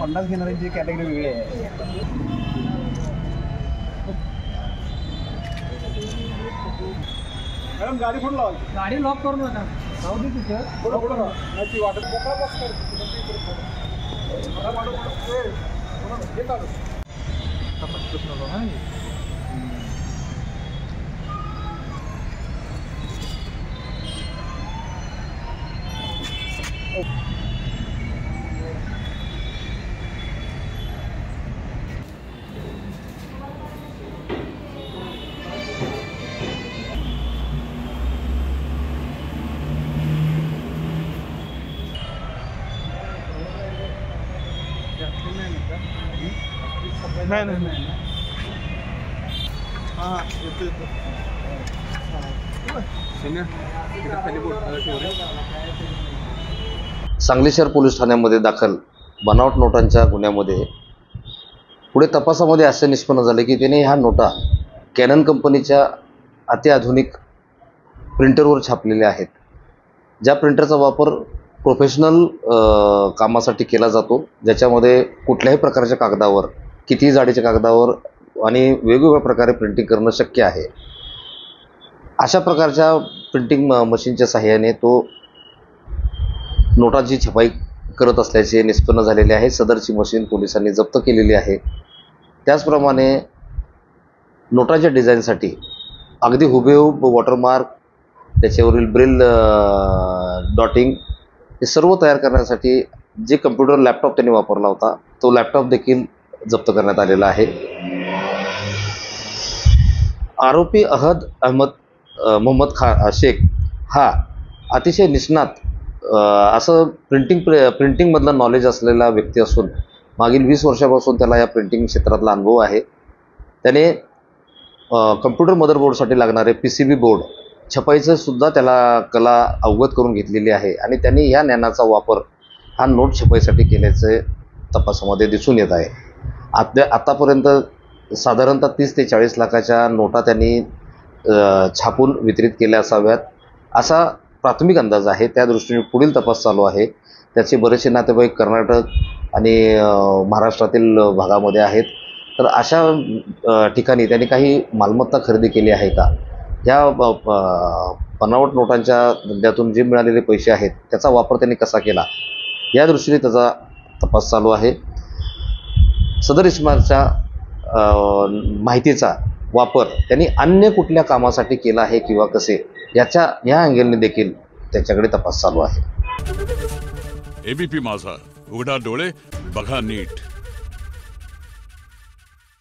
50 घेणाऱ्यांची category वेगळी आहे. Madam गाडी फोन लावा. गाडी लॉक करून नका जाऊ दे तिथे पुढे पुढे नाही वाटत मोकळा बस कर हे काढू नाही. हां येतो सांगली शहर पोलीस ठाण्यामध्ये दाखल बनावट नोटांच्या गुन्ह्यामध्ये पुढे तपासामध्ये असे निष्पन्न झाले की त्याने ह्या नोटा कॅनन कंपनीच्या अत्याधुनिक प्रिंटरवर छापलेल्या आहेत. ज्या प्रिंटरचा वापर प्रोफेशनल कामासाठी केला जातो, ज्याच्यामध्ये कुठल्याही प्रकारच्या कागदावर, कितीही जाडीच्या कागदावर आणि वेगवेगळ्या प्रकारे प्रिंटिंग करणं शक्य आहे. अशा प्रकारच्या प्रिंटिंग मशीनच्या सहाय्याने तो नोटांची छपाई करत असल्याचे निष्पन्न झालेले आहे. सदरची मशीन पोलिसांनी जप्त केलेली आहे. त्याचप्रमाणे नोटांच्या डिझाईनसाठी अगदी हुबेहूब वॉटरमार्क, त्याच्यावरील ब्रिल डॉटिंग हे सर्व तयार करण्यासाठी जे कम्प्युटर लॅपटॉप त्यांनी वापरला होता, तो लॅपटॉप देखील जप्त करण्यात आलेला आहे. आरोपी अहद अहमद मोहम्मद शेख हा अतिशय निष्णात असं प्रिंटिंगमधलं नॉलेज असलेला व्यक्ती असून मागील 20 वर्षापासून त्याला या प्रिंटिंग क्षेत्रातला अनुभव आहे. त्याने कम्प्युटर मदरबोर्डसाठी लागणारे PCB बोर्ड छपाईचं सुद्धा त्याला कला अवगत करून घेतलेली आहे आणि त्यांनी या ज्ञानाचा वापर हा नोट छपाईसाठी केल्याचे तपासामध्ये दिसून येत आहे. आतापर्यंत साधारणतः 30 ते 40 लाखाच्या नोटा त्यांनी छापून वितरित केल्या असाव्यात असा प्राथमिक अंदाज आहे. त्या दृष्टीने पुढील तपास चालू आहे. त्याचे बरेचसे नातेवाईक कर्नाटक आणि महाराष्ट्रातील भागामध्ये आहेत. तर अशा ठिकाणी त्यांनी काही मालमत्ता खरेदी केली आहे का, ह्या बनावट नोटांच्या धंद्यातून जे मिळालेले पैसे आहेत त्याचा वापर त्यांनी कसा केला, या दृष्टीने त्याचा तपास चालू आहे. सदर इसमाच्या माहितीचा वापर त्यांनी अन्य कुठल्या कामासाठी केला आहे किंवा कसे, या अँगलने देखील त्याच्याकडे तपास चालू आहे. ABP माझा, उघडा डोळे बघा नीट.